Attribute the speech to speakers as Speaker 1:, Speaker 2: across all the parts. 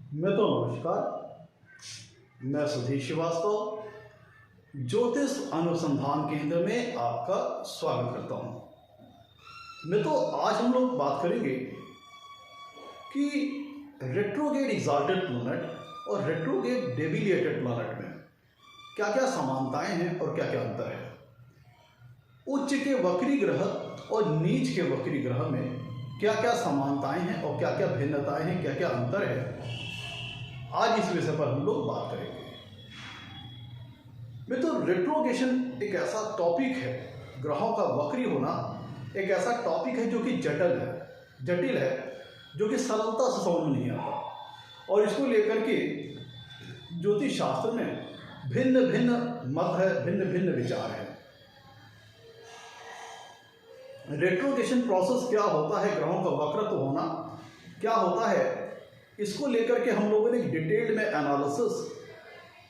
Speaker 1: नमस्कार। मैं सुधीर श्रीवास्तव ज्योतिष अनुसंधान केंद्र में आपका स्वागत करता हूं। आज हम लोग बात करेंगे कि रेट्रोगेड एक्साल्टेड प्लैनेट और रेट्रोगेड डेविएटेड प्लैनेट में क्या क्या समानताएं हैं और क्या क्या अंतर है। उच्च के वक्री ग्रह और नीच के वक्री ग्रह में क्या क्या समानताएं हैं और क्या क्या भिन्नताएं हैं, क्या क्या अंतर है, आज इस विषय पर हम लोग बात करेंगे। रेट्रोगेशन एक ऐसा टॉपिक है, ग्रहों का वक्री होना एक ऐसा टॉपिक है जो कि जटिल है, जो कि सरलता से समझ में नहीं आता। और इसको लेकर के ज्योतिष शास्त्र में भिन्न भिन्न मत है, भिन्न भिन्न विचार है। रेट्रोगेशन प्रोसेस क्या होता है, ग्रहों का वक्रत्व होना क्या होता है, इसको लेकर के हम लोगों ने एक डिटेल्ड में एनालिसिस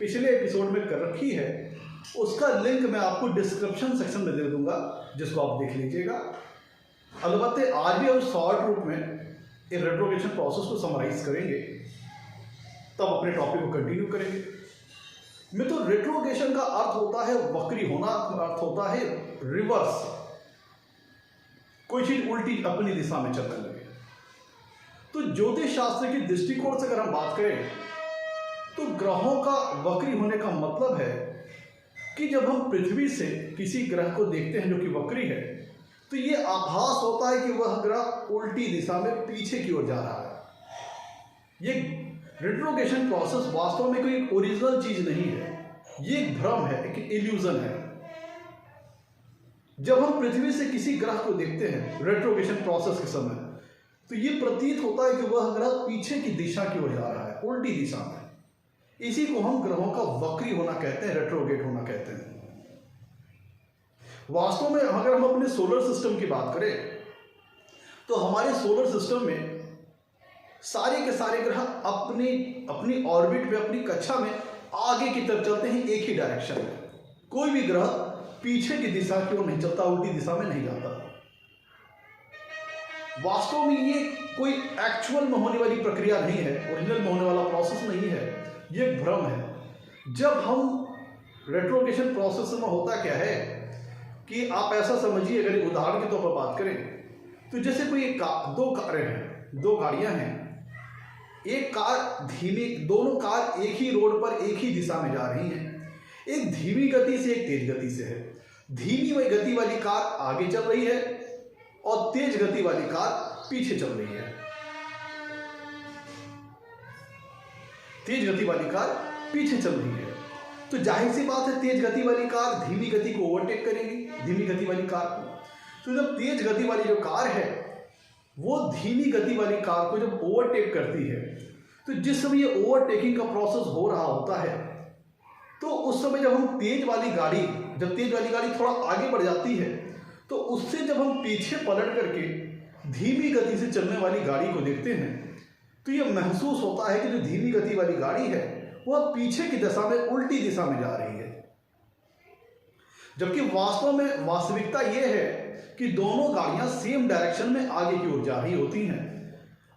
Speaker 1: पिछले एपिसोड में कर रखी है। उसका लिंक मैं आपको डिस्क्रिप्शन सेक्शन में दे दूंगा, जिसको आप देख लीजिएगा। अलबत्ते आज भी हम शॉर्ट रूप में इस रेट्रोगेशन प्रोसेस को समराइज करेंगे, तब अपने टॉपिक को कंटिन्यू करेंगे। रेट्रोगेशन का अर्थ होता है वक्री होना, अर्थ होता है रिवर्स, कोई चीज उल्टी अपनी दिशा में चलने लगे। तो ज्योतिष शास्त्र के दृष्टिकोण से अगर हम बात करें तो ग्रहों का वक्री होने का मतलब है कि जब हम पृथ्वी से किसी ग्रह को देखते हैं जो कि वक्री है, तो ये आभास होता है कि वह ग्रह उल्टी दिशा में पीछे की ओर जा रहा है। ये रेट्रोगेशन प्रोसेस वास्तव में कोई ओरिजिनल चीज नहीं है, ये एक भ्रम है, एक इल्यूजन है। जब हम पृथ्वी से किसी ग्रह को देखते हैं रेट्रोगेशन प्रोसेस के समय, तो ये प्रतीत होता है कि वह ग्रह पीछे की दिशा की ओर जा रहा है, उल्टी दिशा में। इसी को हम ग्रहों का वक्री होना कहते हैं, रेट्रोगेट होना कहते हैं। वास्तव में अगर हम अपने सोलर सिस्टम की बात करें तो हमारे सोलर सिस्टम में सारे के सारे ग्रह अपनी अपनी ऑर्बिट में, अपनी कक्षा में आगे की तरफ चलते हैं, एक ही डायरेक्शन में। कोई भी ग्रह पीछे की दिशा की ओर नहीं चलता, उल्टी दिशा में नहीं जाता। वास्तव में ये कोई एक्चुअल में होने वाली प्रक्रिया नहीं है, ओरिजिनल में होने वाला प्रोसेस नहीं है, ये एक भ्रम है। जब हम रेट्रोगेशन प्रोसेस में होता क्या है कि आप ऐसा समझिए, अगर उदाहरण के तौर पर बात करें तो जैसे कोई दो कारें हैं, दो गाड़ियां हैं, एक कार धीमी, दोनों कार एक ही रोड पर एक ही दिशा में जा रही हैं, एक धीमी गति से एक तेज गति से है। धीमी गति वाली कार आगे चल रही है और तेज गति वाली कार पीछे चल रही है। तेज गति वाली कार पीछे चल रही है, तो जाहिर सी बात है तेज गति वाली कार धीमी गति को ओवरटेक करेगी, धीमी गति वाली कार को। तो जब तेज गति वाली जो कार है वो धीमी गति वाली कार को जब ओवरटेक करती है, तो जिस समय ये ओवरटेकिंग का प्रोसेस हो रहा होता है, तो उस समय जब हम तेज वाली गाड़ी थोड़ा आगे बढ़ जाती है, तो उससे जब हम पीछे पलट करके धीमी गति से चलने वाली गाड़ी को देखते हैं, तो यह महसूस होता है कि जो धीमी गति वाली गाड़ी है वह पीछे की दिशा में, उल्टी दिशा में जा रही है। जबकि वास्तव में वास्तविकता यह है कि दोनों गाड़ियां सेम डायरेक्शन में आगे की ओर जा रही होती हैं,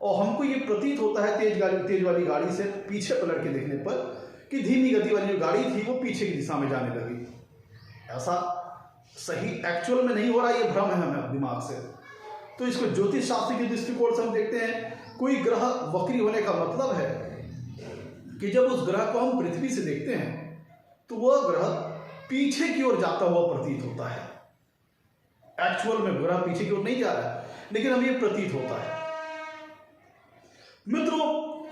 Speaker 1: और हमको ये प्रतीत होता है तेज वाली गाड़ी से पीछे पलट के देखने पर कि धीमी गति वाली जो गाड़ी थी वो पीछे की दिशा में जाने लगी। ऐसा सही एक्चुअल में नहीं हो रहा, ये भ्रम है हमें दिमाग से। तो इसको ज्योतिष शास्त्र के दृष्टिकोण से हम देखते हैं, कोई ग्रह वक्री होने का मतलब है कि जब उस ग्रह को हम पृथ्वी से देखते हैं तो वह ग्रह पीछे की ओर जाता हुआ प्रतीत होता है। एक्चुअल में ग्रह पीछे की ओर नहीं जा रहा है, लेकिन हमें यह प्रतीत होता है।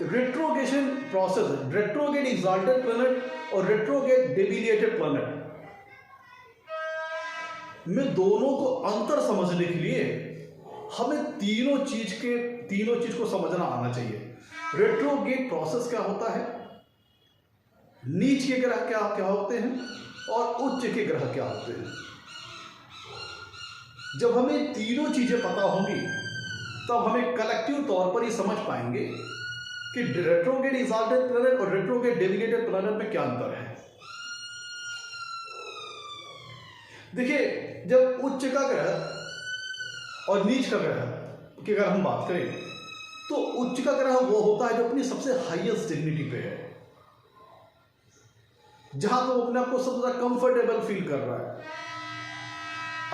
Speaker 1: रेट्रोगेशन प्रोसेस, रेट्रोगेड एक्साल्टेड प्लैनेट और रेट्रोगेड डेविएटेड प्लैनेट में दोनों को अंतर समझने के लिए हमें तीनों चीज को समझना आना चाहिए। रेट्रोगेड प्रोसेस क्या होता है, नीच के ग्रह क्या होते हैं और उच्च के ग्रह क्या होते हैं। जब हमें तीनों चीजें पता होंगी तब हमें कलेक्टिव तौर पर ये समझ पाएंगे कि रेट्रोगेड एक्साल्टेड प्लैनेट और रेट्रोगेड डेविएटेड प्लैनेट में क्या अंतर है। देखिए, जब उच्च का ग्रह और नीच का ग्रह की अगर हम बात करें तो उच्च का ग्रह वो होता है जो अपनी सबसे हाईएस्ट डिग्निटी पे है, जहां तो अपने आप को सबसे ज्यादा कंफर्टेबल फील कर रहा है,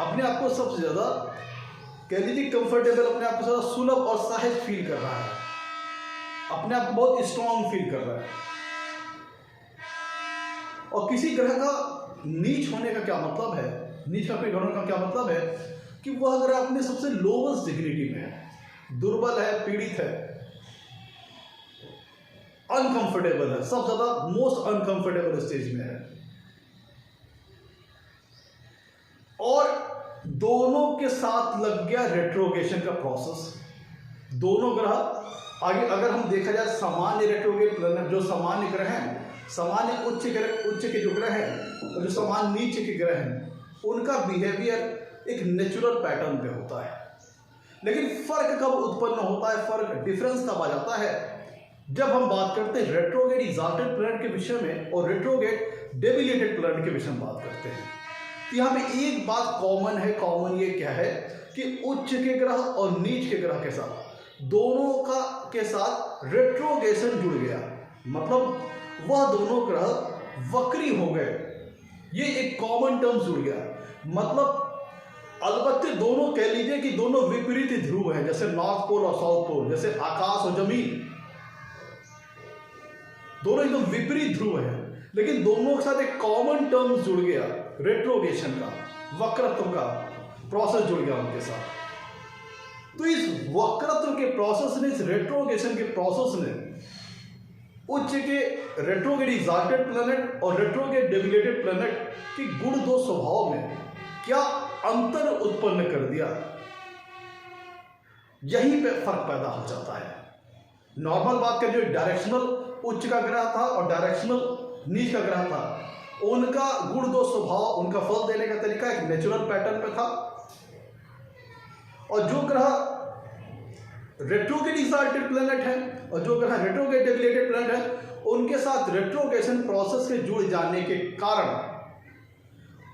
Speaker 1: अपने आप को सबसे ज्यादा कह लीजिए कंफर्टेबल, अपने आप को ज्यादा सुलभ और सहज फील कर रहा है, अपने आप को बहुत स्ट्रांग फील कर रहा है। और किसी ग्रह का नीच होने का क्या मतलब है, नीच का कोई होने का क्या मतलब है कि वह ग्रह अपने सबसे लोवेस्ट डिग्निटी में है, दुर्बल है, पीड़ित है, अनकंफर्टेबल है, सबसे ज्यादा मोस्ट अनकंफर्टेबल स्टेज में है। और दोनों के साथ लग गया रेट्रोगेशन का प्रोसेस। दोनों ग्रह आगे अगर हम देखा जाए सामान्य रेट्रोगेट प्लैनेट, जो सामान्य ग्रह हैं, सामान्य उच्च के जो ग्रह हैं और जो सामान्य नीचे के ग्रह हैं, उनका बिहेवियर एक नेचुरल पैटर्न पे होता है। लेकिन फर्क कब उत्पन्न होता है, फर्क डिफरेंस कब आ जाता है, जब हम बात करते हैं रेट्रोगेट एक्साल्टेड प्लैनेट के विषय में और रेट्रोगेट डेबिलिटेड प्लैनेट के विषय में बात करते हैं। तो यहाँ पे एक बात कॉमन है, कॉमन ये क्या है कि उच्च के ग्रह और नीच के ग्रह के साथ दोनों का के साथ रेट्रोगेशन जुड़ गया, मतलब वह दोनों ग्रह वक्री हो गए, ये एक कॉमन टर्म जुड़ गया। मतलब अलबत्ते दोनों कह लीजिए कि दोनों विपरीत ध्रुव हैं, जैसे नॉर्थ पोल और साउथ पोल, जैसे आकाश और जमीन, दोनों एकदम विपरीत ध्रुव हैं, लेकिन दोनों के साथ एक कॉमन टर्म जुड़ गया, रेट्रोगेशन का, वक्रत्व का प्रोसेस जुड़ गया उनके साथ। तो इस वक्रत्व के प्रोसेस ने, इस रेट्रोगेशन के प्रोसेस ने उच्च के रेट्रोगेट एक्साल्टेड प्लैनेट और रेट्रोगेट डेबिलिटेड प्लैनेट की गुण दो स्वभाव में क्या अंतर उत्पन्न कर दिया, यहीं पे फर्क पैदा हो जाता है। नॉर्मल बात करें, जो डायरेक्शनल उच्च का ग्रह था और डायरेक्शनल नीच का ग्रह था, उनका गुण दो स्वभाव, उनका फल देने का तरीका एक नेचुरल पैटर्न पे था। और जो ग्रह रेट्रोगेट एक्साल्टेड प्लैनेट है और जो ग्रह रेट्रोगेट डेबिलिटेड प्लैनेट है, उनके साथ रेट्रोगेशन प्रोसेस के जुड़ जाने के कारण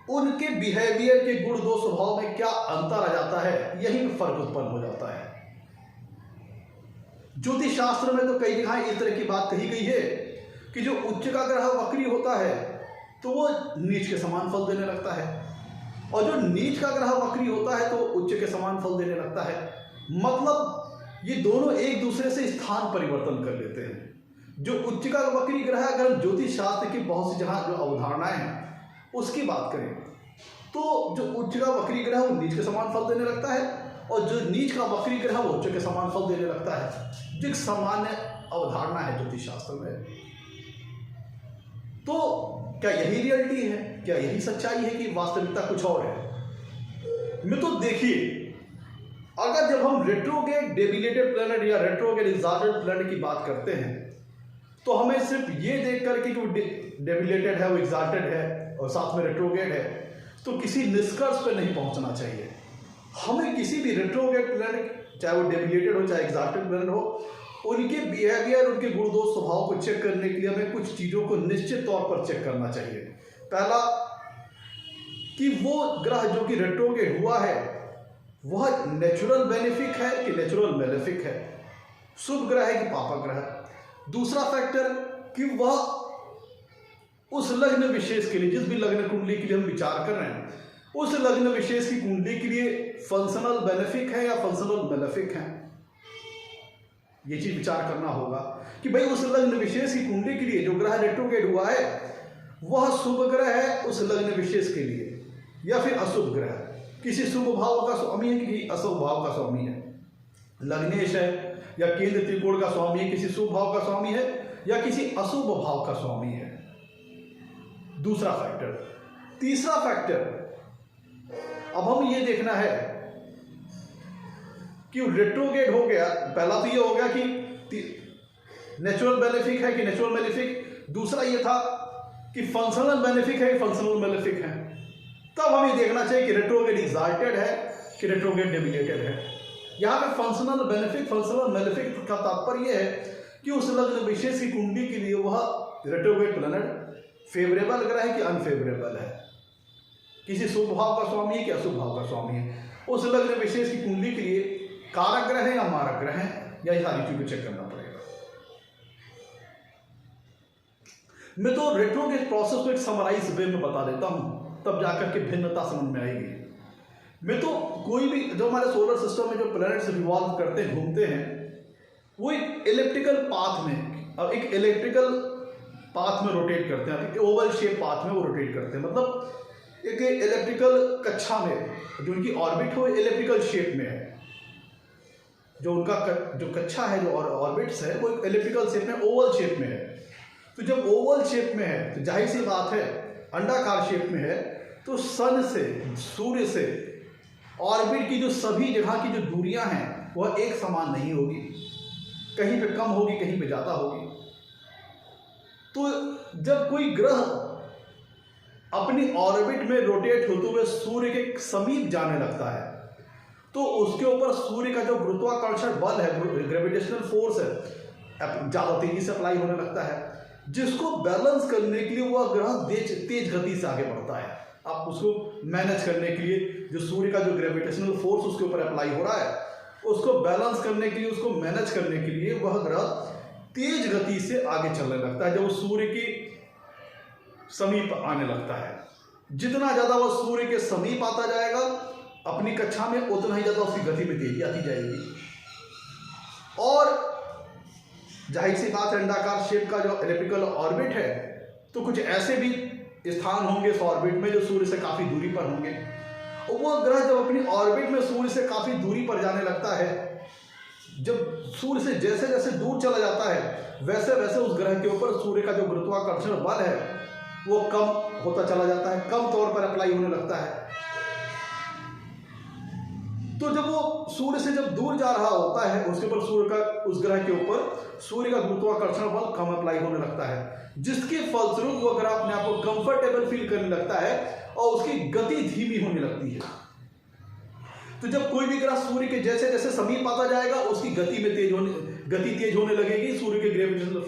Speaker 1: उनके बिहेवियर के गुण दो स्वभाव में क्या अंतर आ जाता है, यही फर्क उत्पन्न हो जाता है। ज्योतिष शास्त्र में तो कई जगह इस तरह की बात कही गई है कि जो उच्च का ग्रह वक्री होता है तो वो नीच के समान फल देने लगता है, और जो नीच का ग्रह वक्री होता है तो उच्च के समान फल देने लगता है। मतलब ये दोनों एक दूसरे से स्थान परिवर्तन कर लेते हैं। जो उच्च का वक्री ग्रह, अगर हम ज्योतिष शास्त्र की बहुत सी जहाँ जो अवधारणाएं हैं उसकी बात करें, तो जो उच्च का वक्री ग्रह वो नीच के समान फल देने लगता है, और जो नीच का वक्री ग्रह वो उच्च के समान फल देने लगता है, जो एक सामान्य अवधारणा है ज्योतिष शास्त्र में। तो क्या यही रियलिटी है, क्या यही सच्चाई है कि वास्तविकता कुछ और है? मैं तो देखिए, अगर जब हम रेट्रोगेट डेबिलिटेड प्लैनेट या रेट्रोगेट एक्साल्टेड प्लैनेट की बात करते हैं, तो हमें सिर्फ ये देख कर कि वो डेबिलिटेड है, वो एक्साल्टेड है और साथ में रेट्रोगेट है, तो किसी निष्कर्ष पर नहीं पहुंचना चाहिए। हमें किसी भी रेट्रोगेट प्लैनेट, चाहे वो डेबिलिटेड हो चाहे एक्साल्टेड प्लैनेट हो, उनके बिहेवियर, उनके गुण दोष स्वभाव को चेक करने के लिए हमें कुछ चीज़ों को निश्चित तौर पर चेक करना चाहिए। पहला कि वो ग्रह जो कि रेट्रोगेट हुआ है वह नेचुरल बेनिफिक है कि नेचुरल मेलेफिक है, शुभ ग्रह है कि पापक ग्रह। दूसरा फैक्टर कि वह उस लग्न विशेष के लिए, जिस भी लग्न कुंडली के लिए हम विचार कर रहे हैं, उस लग्न विशेष की कुंडली के लिए फंक्शनल बेनिफिक है या फंक्शनल मेलेफिक है। ये चीज विचार करना होगा कि भाई उस लग्न विशेष की कुंडली के लिए जो ग्रह रेट्रोगेट हुआ है वह शुभ ग्रह है उस लग्न विशेष के लिए, या फिर अशुभ ग्रह, किसी शुभ भाव का स्वामी है कि अशुभ भाव का स्वामी है, लग्नेश है या केंद्र त्रिकोण का स्वामी है, किसी शुभ भाव का स्वामी है या किसी अशुभ भाव का स्वामी है। दूसरा फैक्टर। तीसरा फैक्टर, अब हम ये देखना है कि रेट्रोगेट हो गया, पहला तो ये हो गया कि नेचुरल बेनिफिक है कि नेचुरल मेलेफिक, दूसरा ये था कि फंक्शनल बेनिफिक है कि फंक्शनल मेलेफिक है। तब हमें देखना चाहिए कि रेट्रोगेट एक्साल्टेड है कि रेट्रोगेट डेबिलिटेड है। यहाँ पे फंक्शनल बेनिफिक, फंक्शनल मेलेफिक का तात्पर्य है कि उस लग्न विशेष की कुंडली के लिए वह रेट्रोगेट प्लैनेट फेवरेबल ग्रह है कि अनफेवरेबल है, किसी शुभ भाव का स्वामी है कि अशुभ भाव का स्वामी है, उस लग्न विशेष की कुंडली के लिए कारक ग्रह है या मारक ग्रह है, या ये सारी चीज़ें चेक करना पड़ेगा। मैं तो रेट्रोग्रेड प्रोसेस को एक समराइज वे में बता देता हूँ, तब जाकर के भिन्नता समझ में आएगी। मैं तो कोई भी जो हमारे सोलर सिस्टम में जो प्लैनेट्स रिवॉल्व करते हैं, घूमते हैं, वो एक इलेक्ट्रिकल पाथ में, अब एक इलेक्ट्रिकल पाथ में रोटेट करते हैं, एक ओवल शेप पाथ में वो रोटेट करते हैं। मतलब एक इलेक्ट्रिकल कक्षा में जो उनकी ऑर्बिट हो इलेक्ट्रिकल शेप में है, जो उनका जो कक्षा है, जो ऑर्बिट्स है, वो एक इलेक्ट्रिकल शेप में, ओवल शेप में है। तो जब ओवल शेप में है तो जाहिर सी बात है, अंडाकार शेप में है, तो सन से, सूर्य से ऑर्बिट की जो सभी जगह की जो दूरियां हैं वह एक समान नहीं होगी, कहीं पे कम होगी, कहीं पे ज़्यादा होगी। तो जब कोई ग्रह अपनी ऑर्बिट में रोटेट होते हुए सूर्य के समीप जाने लगता है, तो उसके ऊपर सूर्य का जो गुरुत्वाकर्षण बल है, ग्रेविटेशनल फोर्स है, ज़्यादा तेजी से अप्लाई होने लगता है, जिसको बैलेंस करने के लिए वह ग्रह तेज गति से आगे बढ़ता है। आप उसको मैनेज करने के लिए जो सूर्य का जो ग्रेविटेशनल फोर्स उसके ऊपर अप्लाई हो रहा है, उसको बैलेंस करने के लिए, उसको मैनेज करने के लिए वह ग्रह तेज गति से आगे चलने लगता है। जब वो सूर्य के समीप आने लगता है, जितना ज़्यादा वह सूर्य के समीप आता जाएगा अपनी कक्षा में, उतना ही ज़्यादा उसकी गति में तेजी आती जाएगी। और जाहिर सी बात है, अंडाकार शेप का जो इलेक्ट्रिकल ऑर्बिट है, तो कुछ ऐसे भी स्थान होंगे इस ऑर्बिट में जो सूर्य से काफ़ी दूरी पर होंगे। और वो ग्रह जब अपनी ऑर्बिट में सूर्य से काफ़ी दूरी पर जाने लगता है, जब सूर्य से जैसे जैसे दूर चला जाता है, वैसे वैसे उस ग्रह के ऊपर सूर्य का जो गुरुत्वाकर्षण बल है वो कम होता चला जाता है, कम तौर पर अप्लाई होने लगता है। तो जब वो सूर्य से जब दूर जा रहा होता है, उसके ऊपर सूर्य का, उस ग्रह के ऊपर सूर्य का गुरुत्वाकर्षण बल कम अप्लाई होने लगता है, जिसके फलस्वरूप वो ग्रह अपने आप को कंफर्टेबल फील करने लगता है और उसकी गति धीमी होने लगती है। तो जब कोई भी ग्रह सूर्य के जैसे जैसे समीप आता जाएगा, उसकी गति तेज होने लगेगी, सूर्य के ग्रेविटेशनल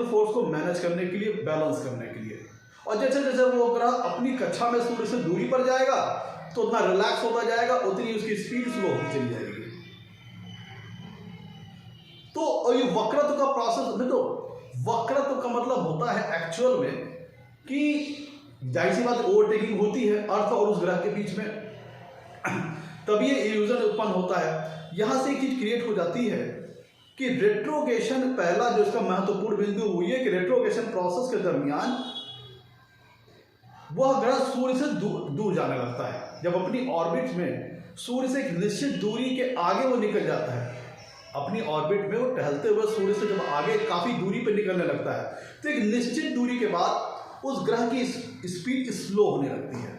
Speaker 1: फोर्स को मैनेज करने के लिए, बैलेंस करने के लिए। और जैसे जैसे वो ग्रह अपनी कक्षा में सूर्य से दूरी पर जाएगा, तो उतना रिलैक्स होता जाएगा, उतनी उसकी स्पीड स्लो होती चली जाएगी। तो ये वक्रत्व का प्रोसेस में, तो वक्रत्व का मतलब होता है एक्चुअल में कि जाहिर सी बात ओवरटेकिंग होती है अर्थ और उस ग्रह के बीच में, तब ये इल्यूजन उत्पन्न होता है। यहां से एक चीज क्रिएट हो जाती है कि रेट्रोगेशन, पहला जो इसका महत्वपूर्ण बिंदु हुई है कि रेट्रोगेशन प्रोसेस के दरमियान वह ग्रह सूर्य से दूर जाने लगता है। जब अपनी ऑर्बिट में सूर्य से एक निश्चित दूरी के आगे वो निकल जाता है, अपनी ऑर्बिट में वो टहलते हुए सूर्य से जब आगे काफी दूरी पर निकलने लगता है, तो एक निश्चित दूरी के बाद उस ग्रह की स्पीड स्लो होने लगती है।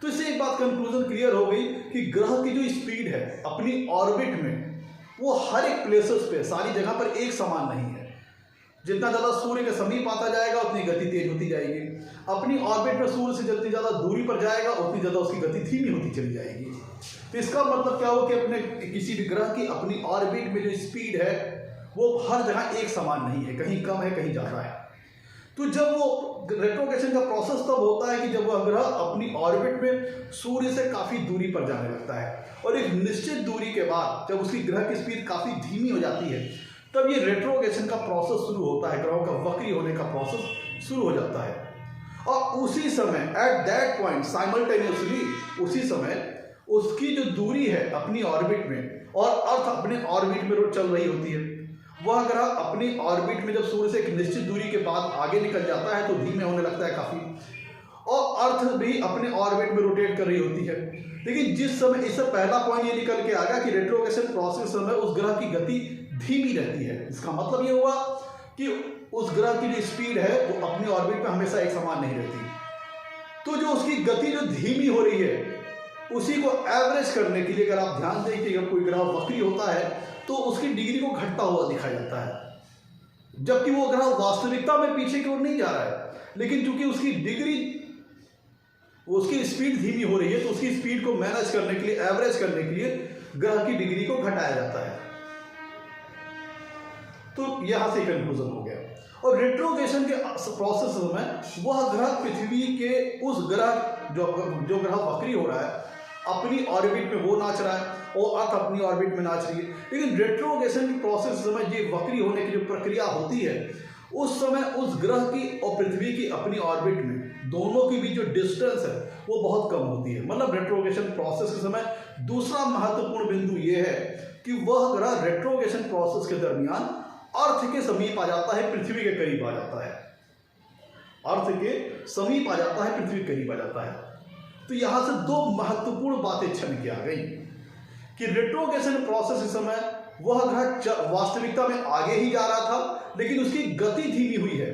Speaker 1: तो इससे एक बात कंक्लूजन क्लियर हो गई कि ग्रह की जो स्पीड है अपनी ऑर्बिट में, वो हर एक प्लेसेस पे, सारी जगह पर एक समान नहीं है। जितना ज़्यादा सूर्य के समीप आता जाएगा उतनी गति तेज होती जाएगी, अपनी ऑर्बिट में सूर्य से जितनी ज़्यादा दूरी पर जाएगा उतनी ज़्यादा उसकी गति धीमी होती चली जाएगी। तो इसका मतलब क्या हो कि अपने किसी भी ग्रह की अपनी ऑर्बिट में जो स्पीड है वो हर जगह एक समान नहीं है, कहीं कम है, कहीं ज़्यादा है। तो जब वो रेट्रोगेशन का प्रोसेस तब होता है कि जब वह ग्रह अपनी ऑर्बिट में सूर्य से काफ़ी दूरी पर जाने लगता है, और एक निश्चित दूरी के बाद जब उसकी ग्रह की स्पीड काफ़ी धीमी हो जाती है, तब ये रेट्रोगेशन का प्रोसेस शुरू होता है, ग्रहों का वक्री होने का प्रोसेस शुरू हो जाता है। और उसी समय एट दैट पॉइंट साइमल्टेनियसली, उसी समय उसकी जो दूरी है अपनी ऑर्बिट में और अर्थ अपने ऑर्बिट में चल रही होती है, वह ग्रह अपनी ऑर्बिट में जब सूर्य से एक निश्चित दूरी के बाद आगे निकल जाता है तो धीमे होने लगता है काफ़ी, और अर्थ भी अपने ऑर्बिट में रोटेट कर रही होती है। लेकिन जिस समय, इससे पहला पॉइंट ये निकल के आ गया कि रेट्रोगेशन प्रोसेस समय उस ग्रह की गति धीमी रहती है। इसका मतलब ये हुआ कि उस ग्रह की जो स्पीड है वो अपनी ऑर्बिट में हमेशा एक समान नहीं रहती। तो जो उसकी गति जो धीमी हो रही है, उसी को एवरेज करने के लिए अगर आप ध्यान दें कि अगर कोई ग्रह वक्री होता है तो उसकी डिग्री को घटता हुआ दिखाया जाता है, जबकि वो ग्रह वास्तविकता में पीछे की ओर नहीं जा रहा है, लेकिन चूंकि उसकी डिग्री, उसकी स्पीड धीमी हो रही है, तो उसकी स्पीड को मैनेज करने के लिए, एवरेज करने के लिए ग्रह की डिग्री को घटाया जाता है। तो यहां से कंक्लूजन हो गया। और रेट्रोगेशन के प्रोसेस में वह ग्रह पृथ्वी के उस ग्रह जो ग्रह वक्री हो रहा है अपनी ऑर्बिट में वो नाच रहा है और अर्थ अपनी ऑर्बिट में नाच रही है। लेकिन रेट्रोगेशन की प्रोसेस समय ये वक्री होने की जो प्रक्रिया होती है उस समय उस ग्रह की और पृथ्वी की अपनी ऑर्बिट में दोनों की बीच जो डिस्टेंस है वो बहुत कम होती है। मतलब रेट्रोगेशन प्रोसेस के समय दूसरा महत्वपूर्ण बिंदु ये है कि वह ग्रह रेट्रोगेशन प्रोसेस के दरमियान अर्थ के समीप आ जाता है, पृथ्वी के करीब आ जाता है, अर्थ के समीप आ जाता है, पृथ्वी के करीब आ जाता है। तो यहां से दो महत्वपूर्ण बातें छन के आ गई कि रेट्रोगेशन प्रोसेस के समय वह ग्रह वास्तविकता में आगे ही जा रहा था लेकिन उसकी गति धीमी हुई है,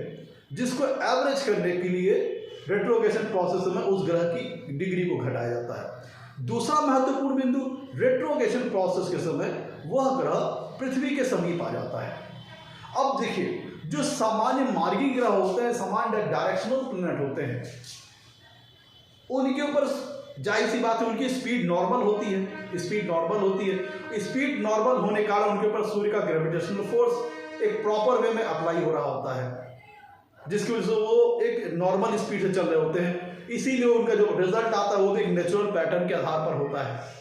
Speaker 1: जिसको एवरेज करने के लिए रेट्रोगेशन प्रोसेस में उस ग्रह की डिग्री को घटाया जाता है। दूसरा महत्वपूर्ण बिंदु, रेट्रोगेशन प्रोसेस के समय वह ग्रह पृथ्वी के समीप आ जाता है। अब देखिए, जो सामान्य मार्गी ग्रह होते हैं, सामान्य डायरेक्शनल प्लैनेट होते हैं, उनके ऊपर जाहिर सी बात है उनकी स्पीड नॉर्मल होती है, स्पीड नॉर्मल होती है। स्पीड नॉर्मल होने के कारण उनके ऊपर सूर्य का ग्रेविटेशनल फोर्स एक प्रॉपर वे में अप्लाई हो रहा होता है, जिसकी वजह से वो एक नॉर्मल स्पीड से चल रहे होते हैं। इसीलिए उनका जो रिजल्ट आता है वो भी एक नेचुरल पैटर्न के आधार पर होता है।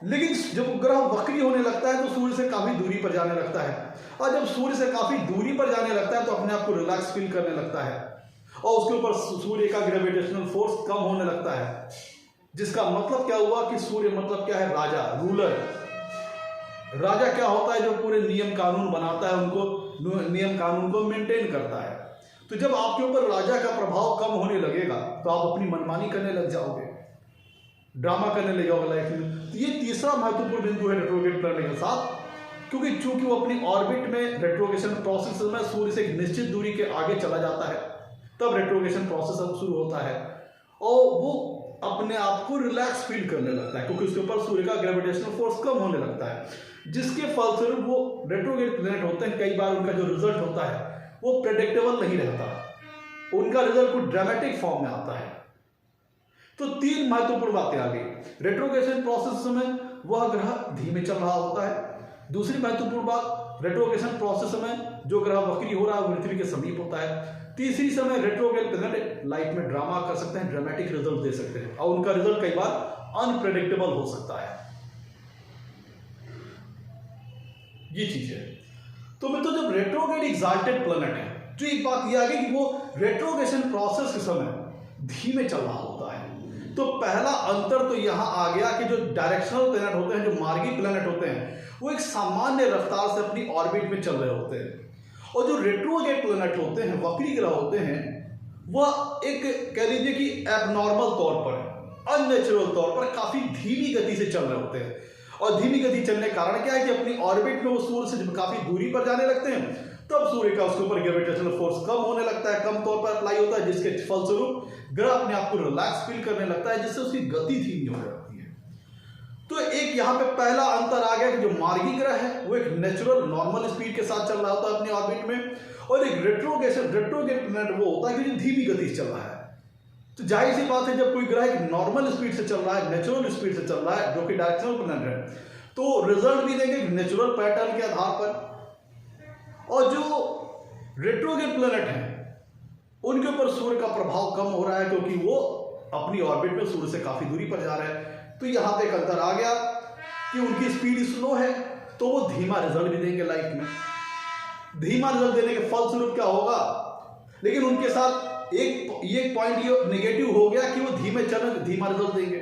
Speaker 1: लेकिन जब ग्रह वक्री होने लगता है तो सूर्य से काफी दूरी पर जाने लगता है, और जब सूर्य से काफी दूरी पर जाने लगता है तो अपने आप को रिलैक्स फील करने लगता है और उसके ऊपर सूर्य का ग्रेविटेशनल फोर्स कम होने लगता है। जिसका मतलब क्या हुआ कि सूर्य मतलब क्या है, राजा, रूलर। राजा क्या होता है, जो पूरे नियम कानून बनाता है, उनको नियम कानून को मेंटेन करता है। तो जब आपके ऊपर राजा का प्रभाव कम होने लगेगा तो आप अपनी मनमानी करने लग जाओगे, ड्रामा करने लग जाओगे लाइफ में। तो ये तीसरा महत्वपूर्ण बिंदु है रेट्रोगेट करने के साथ, क्योंकि चूंकि वो अपनी ऑर्बिट में रेट्रोगेशन प्रोसेस में सूर्य से एक निश्चित दूरी के आगे चला जाता है, तब रेट्रोगेशन प्रोसेस अब शुरू होता है और वो अपने आप को रिलैक्स फील करने लगता है, क्योंकि उसके ऊपर सूर्य का ग्रेविटेशनल फोर्स कम होने लगता है, जिसके फलस्वरूप वो रेट्रोगेट प्लैनेट होते हैं। कई बार उनका जो रिजल्ट होता है वो प्रेडिक्टेबल नहीं रहता, उनका रिजल्ट कुछ ड्रामेटिक फॉर्म में आता है। तो तीन महत्वपूर्ण बातें आ गई। रेट्रोगेशन प्रोसेस में वह ग्रह धीमे चल रहा होता है। दूसरी महत्वपूर्ण बात, रेट्रोगेशन प्रोसेस में जो ग्रह वक्री हो रहा है वो पृथ्वी के समीप होता है। तीसरी समय रेट्रोगेट प्लैनेट लाइफ में ड्रामा कर सकते हैं, ड्रामेटिक रिजल्ट दे सकते हैं और उनका रिजल्ट कई बार अनप्रेडिक्टेबल हो सकता है। ये चीज है। तो मित्रों, जब रेट्रोगेट एक्साल्टेड प्लैनेट है, जो एक बात यह आ गई कि वो रेट्रोगेशन प्रोसेस के समय धीमे चल रहा होता है। तो पहला अंतर तो यहां आ गया कि जो डायरेक्शनल प्लैनेट होते हैं, जो मार्गी प्लैनेट होते हैं, वो एक सामान्य रफ्तार से अपनी ऑर्बिट में चल रहे होते हैं, और जो रेट्रोगेट प्लैनेट होते हैं, वक्री ग्रह होते हैं, वह एक कह लीजिए कि एबनॉर्मल तौर पर, अननेचुरल तौर पर काफी धीमी गति से चल रहे होते हैं। और धीमी गति चलने के कारण क्या है कि अपनी ऑर्बिट में वो सूर्य से जब काफी दूरी पर जाने लगते हैं तब सूर्य का उसके ऊपर ग्रेविटेशनल फोर्स कम होने लगता है, कम तौर पर अप्लाई होता है, जिसके फलस्वरूप ग्रह अपने आप को रिलैक्स फील करने लगता है, जिससे उसकी गति धीमी हो जाती है। तो एक यहाँ पे पहला अंतर आ गया कि जो मार्गी ग्रह है वो एक नेचुरल नॉर्मल स्पीड के साथ चल रहा होता है अपनी ऑर्बिट में, और एक रेट्रोगेट प्लैनेट वो होता है कि धीमी गति से चल रहा है। तो जाहिर सी बात है, जब कोई ग्रह एक नॉर्मल स्पीड से चल रहा है, नेचुरल स्पीड से चल रहा है, जो कि डायरेक्शनल प्लैनेट है, तो रिजल्ट भी देंगे नेचुरल पैटर्न के आधार पर। और जो रेट्रोगेट प्लैनेट है उनके ऊपर सूर्य का प्रभाव कम हो रहा है, क्योंकि वो अपनी ऑर्बिट में सूर्य से काफी दूरी पर जा रहे हैं। तो यहां पे एक अंतर आ गया कि उनकी स्पीड स्लो है, तो वो धीमा रिजल्ट भी देंगे लाइफ में। धीमा रिजल्ट देने के फलस्वरूप क्या होगा, लेकिन उनके साथ एक पॉइंट ये नेगेटिव हो गया कि वो धीमे चले, धीमा रिजल्ट देंगे।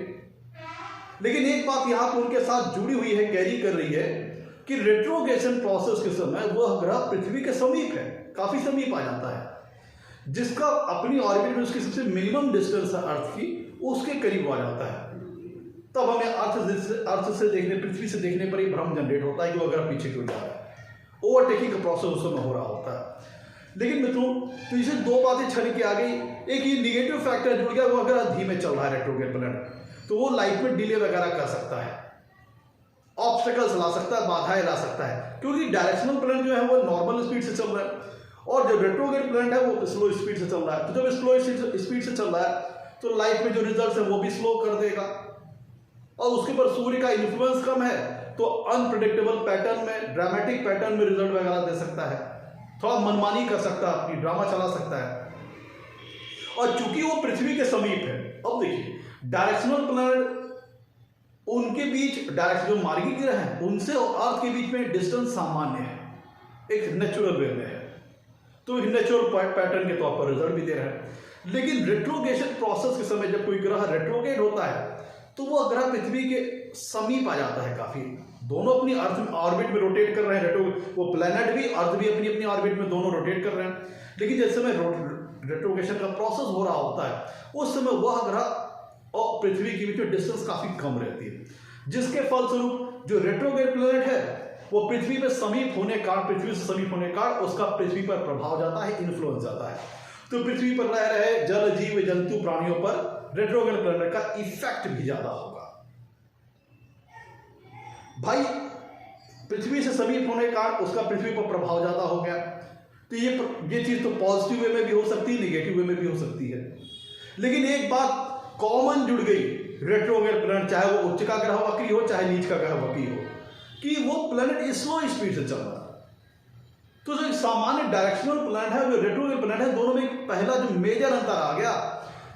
Speaker 1: लेकिन एक बात यहां पर उनके साथ जुड़ी हुई है, कैरी कर रही है, कि रेट्रोगेशन प्रोसेस के समय वह ग्रह पृथ्वी के समीप है, काफी समीप आ जाता है, जिसका अपनी ऑर्बिट में उसकी सबसे मिनिमम डिस्टेंस है अर्थ की, उसके करीब आ जाता है। तब हमें अर्थ से देखने, पृथ्वी से देखने पर ही भ्रम जनरेट होता है कि वो ग्रह पीछे क्यों जा रहा है, ओवरटेकिंग का प्रोसेस उस समय हो रहा होता है। लेकिन मित्रों, तो इसे दो बातें छन के आ गई। एक ये निगेटिव फैक्टर जुड़ गया, वो अगर धीमे चल रहा है रेट्रोगेट प्लैनेट, तो वो लाइफ में डिले वगैरह कर सकता है, ऑब्स्टेकल्स ला सकता है, बाधाएं ला सकता है, क्योंकि डायरेक्शनल प्लैनेट जो है वो नॉर्मल स्पीड से चल रहा है और जो रेट्रोगेट प्लैनेट है वो स्लो स्पीड से चल रहा है। तो जब स्लो स्पीड से चल रहा है तो लाइफ में जो रिजल्ट है वो भी स्लो कर देगा, और उसके ऊपर सूर्य का इन्फ्लुएंस कम है तो अनप्रेडिक्टेबल पैटर्न में, ड्रामेटिक पैटर्न में रिजल्ट वगैरह दे सकता है, थोड़ा मनमानी कर सकता है, अपनी ड्रामा चला सकता है। और चूंकि वो पृथ्वी के समीप है, अब देखिए डायरेक्शनल प्लैनेट उनके बीच डायरेक्शन जो मार्गी ग्रह हैं उनसे और अर्थ के बीच में डिस्टेंस सामान्य है, एक नेचुरल वे में है, तो एक नेचुरल पैटर्न के तौर पर रिजल्ट भी दे रहा है। लेकिन रेट्रोगेशन प्रोसेस के समय जब कोई ग्रह रेट्रोगेट होता है तो वो ग्रह पृथ्वी के समीप आ जाता है काफी, दोनों अपनी अर्थ में ऑर्बिट में रोटेट कर रहे हैं, वो प्लैनेट भी अर्थ भी अपनी अपनी ऑर्बिट में दोनों रोटेट कर रहे हैं। लेकिन जिस समय रेट्रोगेशन का प्रोसेस हो रहा होता है उस समय वह ग्रह और पृथ्वी के बीच में डिस्टेंस काफी कम रहती है, जिसके फलस्वरूप जो रेट्रोगेट प्लैनेट है वो पृथ्वी पे समीप होने कारण, पृथ्वी से समीप होने कारण उसका पृथ्वी पर प्रभाव जाता है, इन्फ्लुएंस जाता है। तो पृथ्वी पर रह रहे जल जीव जंतु प्राणियों पर रेट्रोगेट प्लैनेट का इफेक्ट भी ज्यादा होगा। भाई पृथ्वी से समीप होने के कारण उसका पृथ्वी पर प्रभाव ज्यादा हो गया, तो ये चीज तो पॉजिटिव वे में भी हो सकती है, निगेटिव वे में भी हो सकती है। लेकिन एक बात कॉमन जुड़ गई रेट्रोगेट प्लैनेट, चाहे वो उच्च का ग्रह वक्री हो चाहे नीच का ग्रह वक्री हो, कि वो प्लैनेट स्लो स्पीड से चल रहा है। तो जो एक सामान्य डायरेक्शनल प्लैनेट है, जो रेट्रोगेट प्लैनेट है, दोनों में पहला जो मेजर अंतर आ गया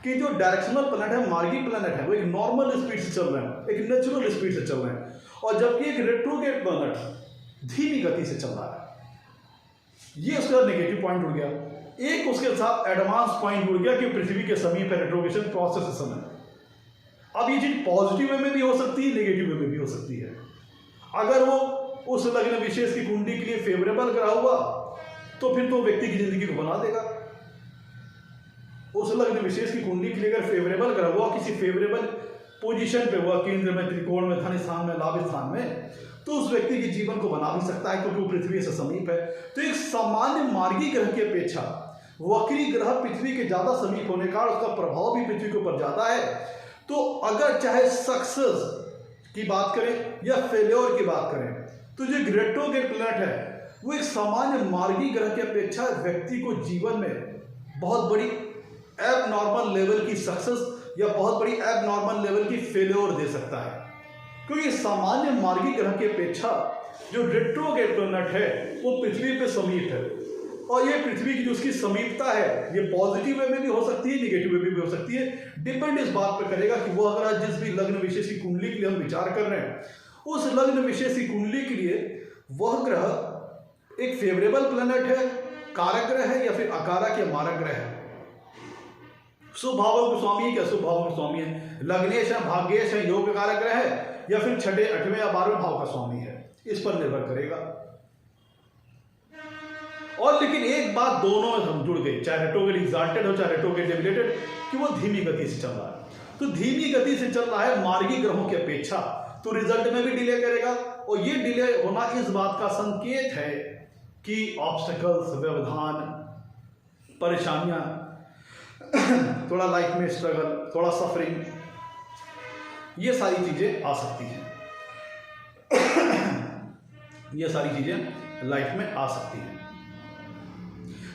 Speaker 1: कि जो डायरेक्शनल प्लैनेट है, मार्गी प्लैनेट है, वो एक नॉर्मल स्पीड से चल रहे हैं, एक नेचुरल स्पीड से चल रहे हैं, और जबकि एक रेट्रोगेट प्लैनेट धीमी गति से चल रहा है। ये उसका नेगेटिव पॉइंट जुड़ गया। एक उसके साथ एडवांस पॉइंट जुड़ गया कि पृथ्वी के समीप है रेट्रोगेशन प्रोसेस के समय। अब ये चीज पॉजिटिव वे में भी हो सकती है, नेगेटिव वे में भी हो सकती है। अगर वो उस लग्न विशेष की कुंडली के लिए फेवरेबल ग्रह हुआ तो फिर तो व्यक्ति की जिंदगी को बना देगा। उस लग्न विशेष की कुंडली के लिए अगर फेवरेबल ग्रह हुआ, किसी फेवरेबल पोजीशन पे हुआ, केंद्र में, त्रिकोण में, धन स्थान में, लाभ स्थान में, तो उस व्यक्ति के जीवन को बना भी सकता है क्योंकि वो पृथ्वी से समीप है। तो एक सामान्य मार्गी ग्रह की अपेक्षा वक्री ग्रह पृथ्वी के ज्यादा समीप होने का उसका प्रभाव भी पृथ्वी के ऊपर ज्यादा है। तो अगर चाहे सक्सेस की बात करें या फेल्योर की बात करें, तो जो रेट्रोगेट प्लैनेट है वो एक सामान्य मार्गी ग्रह की अपेक्षा व्यक्ति को जीवन में बहुत बड़ी एब नॉर्मल लेवल की सक्सेस या बहुत बड़ी एब नॉर्मल लेवल की फेल्योर दे सकता है, क्योंकि सामान्य मार्गी ग्रह की अपेक्षा जो रेट्रोगेट प्लैनेट है वो पृथ्वी पे समीप है। और ये पृथ्वी की जो उसकी समीपता है ये पॉजिटिव वे में भी हो सकती है, निगेटिव वे में भी हो सकती है। डिपेंड इस बात पर करेगा कि वो अगर जिस भी लग्न विशेष की कुंडली के लिए हम विचार कर रहे हैं, उस लग्न विशेष की कुंडली के लिए वह ग्रह एक फेवरेबल प्लैनेट है, कारक ग्रह है, या फिर अकारक या मारक ग्रह है। शुभ भावों के स्वामी है क्या शुभ भावों के स्वामी है, लग्नेश है, भाग्येश है, योग कारक ग्रह है, या फिर छठे, आठवें या 12वें भाव का स्वामी है, इस पर निर्भर करेगा। और लेकिन एक बात दोनों में हम जुड़ गए, चाहे रेट्रोगेट एग्जाल्टेड हो चाहे रेट्रोगेट डेबिलिटेड, कि वो धीमी गति से चल रहा है। तो धीमी गति से चल रहा है मार्गी ग्रहों की अपेक्षा, तो रिजल्ट में भी डिले करेगा। और ये डिले होना इस बात का संकेत है कि ऑब्स्टेकल्स, व्यवधान, परेशानियां, थोड़ा लाइफ में स्ट्रगल, थोड़ा सफरिंग, ये सारी चीजें आ सकती हैं। ये सारी चीजें लाइफ में आ सकती हैं।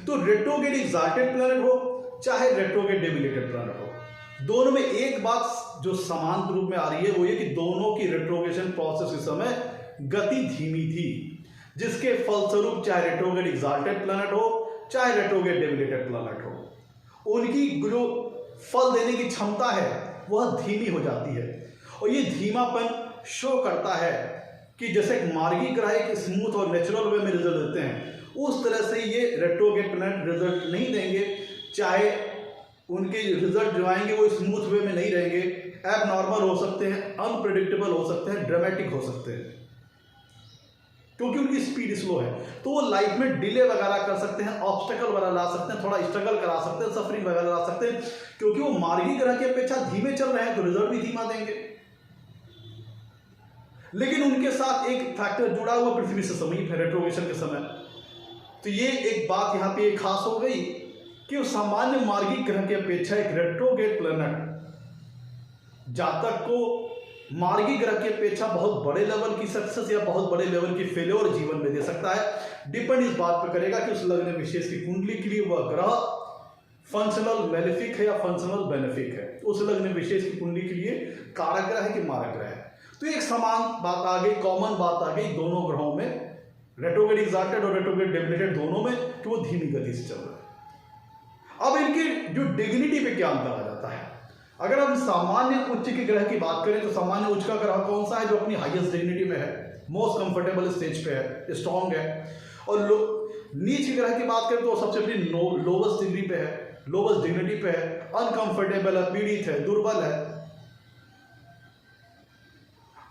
Speaker 1: तो रेट्रोगेट एग्जाल्टेड प्लैनेट हो चाहे रेट्रोगेट डेबिलिटेड प्लैनेट हो, दोनों में एक बात जो समान रूप में आ रही है वो ये कि दोनों की रेट्रोगेशन प्रोसेस के समय गति धीमी थी, जिसके फलस्वरूप चाहे रेट्रोगेट एग्जाल्टेड प्लैनेट हो चाहे रेट्रोगेट डेबिलिटेड प्लैनेट हो, उनकी जो फल देने की क्षमता है वह धीमी हो जाती है। और ये धीमापन शो करता है कि जैसे एक मार्गी ग्रह एक स्मूथ और नेचुरल वे में रिजल्ट देते हैं, उस तरह से ये रेट्रोगेट प्लैनेट रिजल्ट नहीं देंगे। चाहे उनके रिजल्ट जो आएंगे वो स्मूथ वे में नहीं रहेंगे, एब नॉर्मल हो सकते हैं, अनप्रेडिक्टेबल हो सकते हैं, ड्रामेटिक हो सकते हैं, क्योंकि उनकी स्पीड स्लो है। तो वो लाइफ में डिले वगैरह कर सकते हैं, ऑब्स्टेकल वगैरह ला सकते हैं, थोड़ा स्ट्रगल करा सकते हैं, सफरिंग वगैरह ला सकते हैं, क्योंकि वो मार्गी ग्रह की अपेक्षा धीमे चल रहे हैं तो रिजल्ट भी धीमा देंगे। लेकिन उनके साथ एक फैक्टर जुड़ा हुआ पृथ्वी से समीप है रेट्रोगेशन के समय। तो ये एक बात यहाँ पे खास हो गई कि सामान्य मार्गी ग्रह की अपेक्षा एक रेट्रोगेट प्लैनेट जातक को मार्गी ग्रह की अपेक्षा बहुत बड़े लेवल की सक्सेस या बहुत बड़े लेवल की फेल्योर जीवन में दे सकता है। डिपेंड इस बात पर करेगा कि उस लग्न विशेष की कुंडली के लिए वह ग्रह फंक्शनल मेलेफिक है या फंक्शनल बेनिफिक है, उस लग्न विशेष की कुंडली के लिए कारक ग्रह है कि मारक ग्रह है। तो एक समान बात आ गई, कॉमन बात आ गई दोनों ग्रहों में, रेट्रोगेट एग्जाल्टेड और रेट्रोगेट डेबिलिटेड दोनों में, कि वो धीमी गति से चल रहा है। अब इनकी जो डिग्निटी पे क्या अंतर आ जाता है। अगर हम सामान्य उच्च के ग्रह की बात करें तो सामान्य उच्च का ग्रह कौन सा है, जो अपनी हाईएस्ट डिग्निटी में है, मोस्ट कंफर्टेबल स्टेज पे है, स्ट्रॉन्ग है। और नीच के ग्रह की बात करें तो सबसे अपनी लोवेस्ट डिग्री पे है, लोवेस्ट डिग्निटी पे है, अनकंफर्टेबल है, पीड़ित है, दुर्बल है।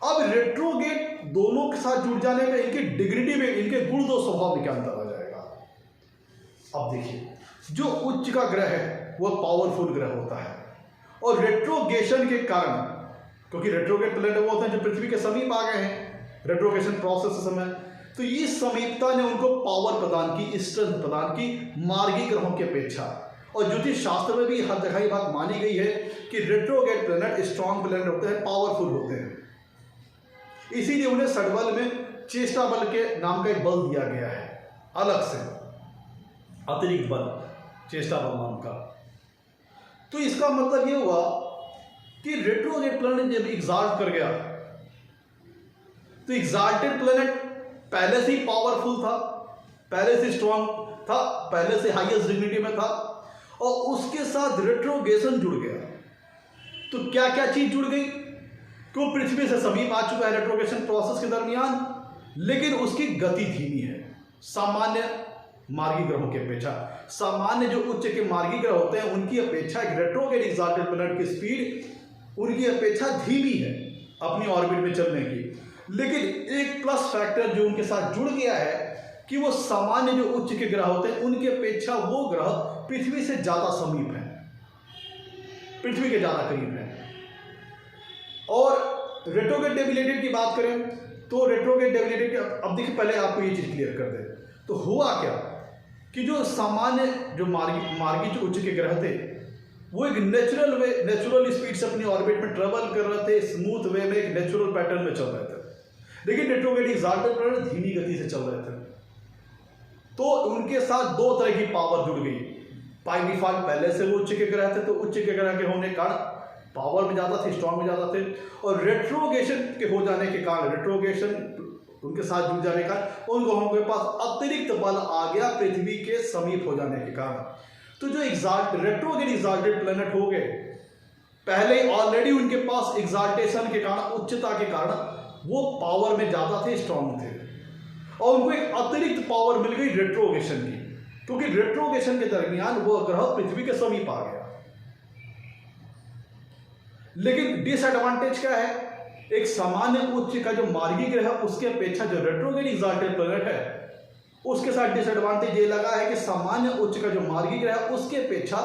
Speaker 1: अब रेट्रोगेट दोनों के साथ जुड़ जाने में इनकी डिग्निटी में, इनके गुण दो स्वभाव में क्या अंतर आ जाएगा। अब देखिए, जो उच्च का ग्रह है वह पावरफुल ग्रह होता है और रेट्रोगेशन के कारण, क्योंकि रेट्रोगेट प्लैनेट वो होते हैं जो पृथ्वी के समीप आ गए हैं रेट्रोगेशन प्रोसेस के समय, तो इस समीपता ने उनको पावर प्रदान की, स्ट्रेंथ प्रदान की मार्गी ग्रहों की अपेक्षा। और ज्योतिष शास्त्र में भी हर जगह ये बात मानी गई है कि रेट्रोगेट प्लैनेट स्ट्रॉन्ग प्लैनेट होते हैं, पावरफुल होते हैं। इसीलिए उन्हें षड्बल में चेष्टा बल के नाम का एक बल दिया गया है, अलग से अतिरिक्त बल, चेष्टा बल नाम का। तो इसका मतलब ये हुआ कि रेट्रोगेट प्लैनेट जब एग्जाल्ट कर गया तो एग्जाल्टेड प्लैनेट पहले से ही पावरफुल था, पहले से स्ट्रॉन्ग था, पहले से हाईएस्ट डिग्निटी में था, और उसके साथ रेट्रोगेशन जुड़ गया। तो क्या क्या चीज जुड़ गई कि वो पृथ्वी से समीप आ चुका है रेट्रोगेशन प्रोसेस के दरमियान, लेकिन उसकी गति धीमी है सामान्य मार्गी ग्रहों की अपेक्षा। सामान्य जो उच्च के मार्गी ग्रह होते हैं उनकी अपेक्षा रेट्रोगेट एग्जाल्टेड प्लैनेट की स्पीड उनकी अपेक्षा धीमी है अपनी ऑर्बिट में चलने की। लेकिन एक प्लस फैक्टर जो उनके साथ जुड़ गया है कि वो सामान्य जो उच्च के ग्रह होते हैं उनकी अपेक्षा वो ग्रह पृथ्वी से ज्यादा समीप है, पृथ्वी के ज्यादा करीब है। और रेट्रोगेट डेबिलिटी की बात करें तो रेट्रोगेट डेबिलिटी, अब देखिए पहले आपको ये चीज क्लियर कर दे, तो हुआ क्या कि जो सामान्य जो मार्गी जो उच्च के ग्रह थे वो एक नेचुरल वे, नेचुरल स्पीड से अपनी ऑर्बिट में ट्रेवल कर रहे थे, स्मूथ वे में, एक नेचुरल पैटर्न में चल रहे थे। लेकिन रेट्रोगेट एग्जाल्टेड प्लैनेट धीमी गति से चल रहे थे, तो उनके साथ दो तरह की पावर जुड़ गई। बाय डिफॉल्ट पहले से वो उच्च के ग्रह थे, तो उच्च के ग्रह के होने के कारण पावर में ज्यादा थे, स्ट्रॉन्ग में ज्यादा थे, और रेट्रोगेशन के हो जाने के कारण, रेट्रोगेशन उनके साथ जुड़ जाने का उन ग्रहों के पास अतिरिक्त बल आ गया पृथ्वी के समीप हो जाने के कारण। तो जो रेट्रोगेट एग्जाल्टेड प्लैनेट हो गए, पहले ऑलरेडी उनके पास एग्जाल्टेशन के कारण, उच्चता के कारण वो पावर में ज्यादा थे, स्ट्रॉन्ग थे, और उनको एक अतिरिक्त पावर मिल गई रेट्रोगेशन की, क्योंकि रेट्रोगेशन के दरमियान वो ग्रह पृथ्वी के समीप आ गया। लेकिन डिसएडवांटेज क्या है, एक सामान्य उच्च का जो मार्गी ग्रह है उसके अपेक्षा जो रेट्रोगेट एग्जाल्टेड प्लैनेट है उसके साथ डिसएडवांटेज ये लगा है कि सामान्य उच्च का जो मार्गी ग्रह है उसके अपेक्षा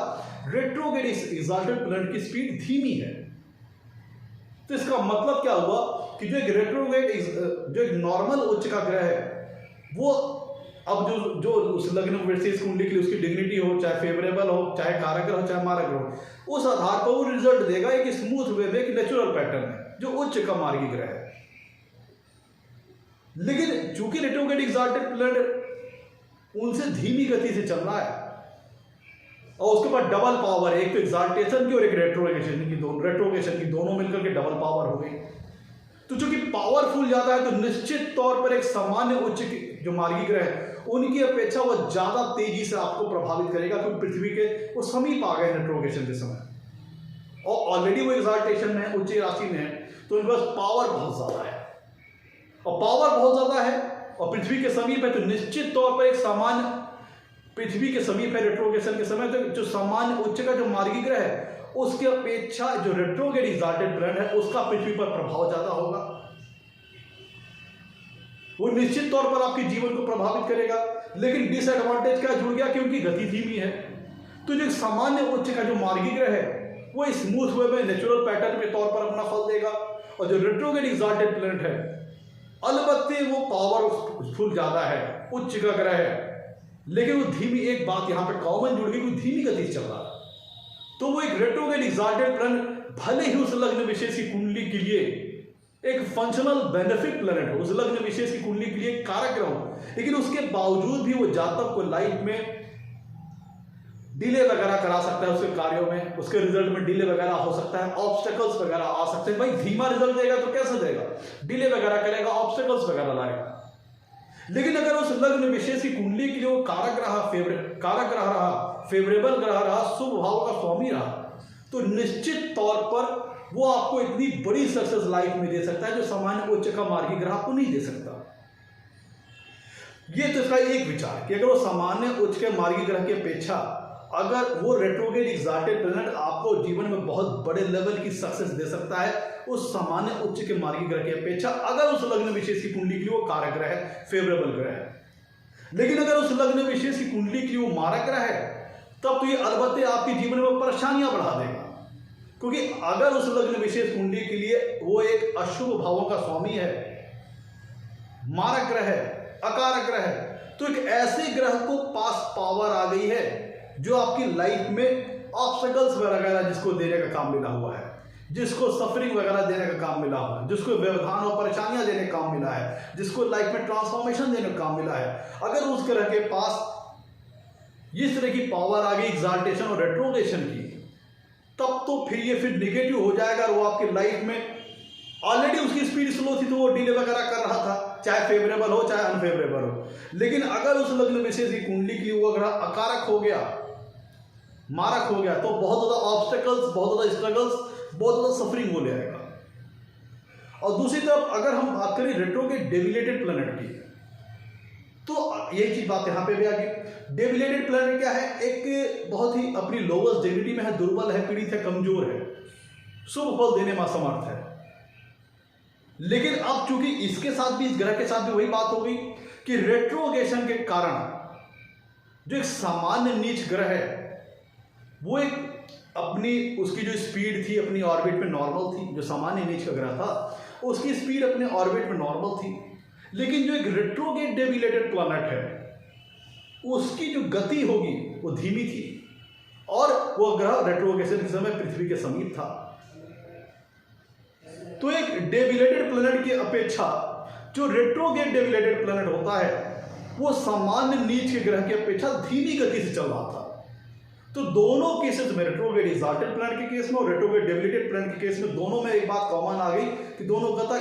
Speaker 1: रेट्रोगेट एग्जाल्टेड प्लैनेट की स्पीड धीमी है। तो इसका मतलब क्या हुआ कि जो एक रेट्रोगेट, जो एक नॉर्मल उच्च का ग्रह है वो अब जो उस लग्न विशेष कुंडली के लिए उसकी डिग्निटी हो, चाहे फेवरेबल हो, चाहे कारक ग्रह हो, चाहे मारक ग्रह हो, उस आधार पर वो रिजल्ट देगा एक स्मूथ वे में, एक नेचुरल पैटर्न है जो उच्च का मार्गी ग्रह है। लेकिन चूंकि रेट्रोगेट एग्जाल्टेड प्लैनेट उनसे धीमी गति से चल रहा है और उसके बाद डबल पावर है, एक तो एग्जाल्टेशन की और एक रेट्रोगेशन की, दोनों मिलकर के डबल पावर हो गई। तो चूंकि पावरफुल ज्यादा है तो निश्चित तौर पर एक सामान्य उच्च जो मार्गी ग्रह है उनकी अपेक्षा वह ज्यादा तेजी से आपको प्रभावित करेगा, क्योंकि पृथ्वी के वो समीप आ गए रेट्रोगेशन के समय और ऑलरेडी वो एग्जाल्टेशन में है, उच्च राशि में है, तो उनके पास पावर बहुत ज्यादा है, और पावर बहुत ज्यादा है और पृथ्वी के समीप है, तो निश्चित तौर पर एक सामान्य पृथ्वी के समीप है रेट्रोगेशन के समय, तो जो सामान्य उच्च का जो मार्गी ग्रह है उसकी अपेक्षा जो रेट्रोगेट एग्जाल्टेड प्लैनेट है उसका पृथ्वी पर प्रभाव ज्यादा होगा, वो निश्चित तौर पर आपके जीवन को प्रभावित करेगा। लेकिन डिसएडवांटेज क्या जुड़ गया कि उनकी गति धीमी है। तो जो सामान्य उच्च का जो मार्गी ग्रह है वो स्मूथ वे में, नेचुरल पैटर्न के तौर पर अपना फल देगा, और जो रेट्रोगेट एग्जाल्टेड प्लैनेट है अलबत्ते वो पावरफुल ज्यादा है, उच्च का ग्रह है, लेकिन वो धीमी, एक बात यहां पे कॉमन जुड़ गई, वो धीमी गति से चल रहा है। तो वो एक रेट्रोगेट एग्जाल्टेड प्लैनेट भले ही उस लग्न विशेष की कुंडली के लिए एक फंक्शनल बेनिफिट प्लैनेट हो, उस लग्न विशेष की कुंडली के लिए कारक ग्रह हो, लेकिन उसके बावजूद भी वो जातक को लाइफ में डिले वगैरह करा सकता है, उसके कार्यों में, उसके रिजल्ट में डिले वगैरह हो सकता है, ऑब्स्टेकल्स वगैरह आ सकते हैं। भाई धीमा रिजल्ट देगा तो कैसे देगा, डिले वगैरह करेगा, ऑब्स्टेकल्स वगैरह लाएगा। लेकिन अगर उस लग्न विशेष की कुंडली के लिए वो कारक रहा, फेवरेबल ग्रह रहा, शुभ भाव का स्वामी रहा, तो निश्चित तौर पर वो आपको इतनी बड़ी सक्सेस लाइफ में दे सकता है जो सामान्य उच्च का मार्गी ग्रह आपको नहीं दे सकता। ये तो इसका एक विचार कि अगर वो सामान्य उच्च के मार्गी ग्रह की अपेक्षा अगर वो रेट्रोग्रेड एग्जाल्टेड प्लैनेट आपको जीवन में बहुत बड़े लेवल की सक्सेस दे सकता है उस सामान्य उच्च के मार्गी ग्रह की अपेक्षा, अगर उस लग्न विशेष की कुंडली के लिए वो कारक ग्रह है, फेवरेबल ग्रह है। लेकिन अगर उस लग्न विशेष की कुंडली के लिए वो मारक ग्रह है, तब तो ये अलबत्ते आपके जीवन में परेशानियां बढ़ा देगा। क्योंकि अगर उस लग्न विशेष कुंडली के लिए वो एक अशुभ भावों का स्वामी है, मारक ग्रह है, अकारक ग्रह है, तो एक ऐसे ग्रह को पास पावर आ गई है जो आपकी लाइफ में ऑब्स्टेकल्स वगैरह जिसको देने का काम मिला हुआ है, जिसको सफरिंग वगैरह देने का काम मिला हुआ है, जिसको व्यवधान और परेशानियां देने का काम मिला है, जिसको लाइफ में ट्रांसफॉर्मेशन देने का काम मिला है, अगर उस ग्रह के पास इस तरह की पावर आ गई एग्जाल्टेशन और रेट्रोग्रेशन की, तब तो फिर ये निगेटिव हो जाएगा। और वो आपकी लाइफ में ऑलरेडी उसकी स्पीड स्लो थी तो वो डिले वगैरह कर रहा था, चाहे फेवरेबल हो चाहे अनफेवरेबल हो। लेकिन अगर उस लग्न विशेष की कुंडली की वो ग्रह अकारक हो गया, मारक हो गया, तो बहुत ज्यादा ऑब्स्टेकल्स, बहुत ज्यादा स्ट्रगल्स, बहुत ज्यादा सफरिंग हो जाएगा। और दूसरी तरफ अगर हम बात करें रेट्रोग्रेड डेविलेटेड प्लैनेट की, तो यही चीज बात यहां पे भी आ गई। डेविलेटेड प्लैनेट क्या है? एक बहुत ही अपनी लोवेस्ट डिग्निटी में है, दुर्बल है, पीड़ित है, कमजोर है, शुभ फल देने में असमर्थ है। लेकिन अब चूंकि इसके साथ भी, इस ग्रह के साथ भी वही बात हो गई कि रेट्रोगेशन के कारण जो एक सामान्य नीच ग्रह है वो एक अपनी उसकी जो स्पीड थी अपनी ऑर्बिट में नॉर्मल थी, जो सामान्य नीच का ग्रह था उसकी स्पीड अपने ऑर्बिट में नॉर्मल थी। लेकिन जो एक रेट्रोग्रेड डेविलेटेड प्लैनेट है उसकी जो गति होगी वो धीमी थी और वो ग्रह रेट्रोगेशन के समय पृथ्वी के समीप था। तो एक डेविलेटेड प्लैनेट की अपेक्षा जो रेट्रोग्रेड डेविलेटेड प्लैनेट होता है वो सामान्य नीच के ग्रह की अपेक्षा धीमी गति से चल रहा था। तो दोनों केसेस में, रेट्रोग्रेड एग्जाल्टेड प्लैनेट के केस में और रेट्रोग्रेड डेविलेटेड प्लैनेट के केस में, दोनों में एक बात कॉमन आ गई कि दोनों गति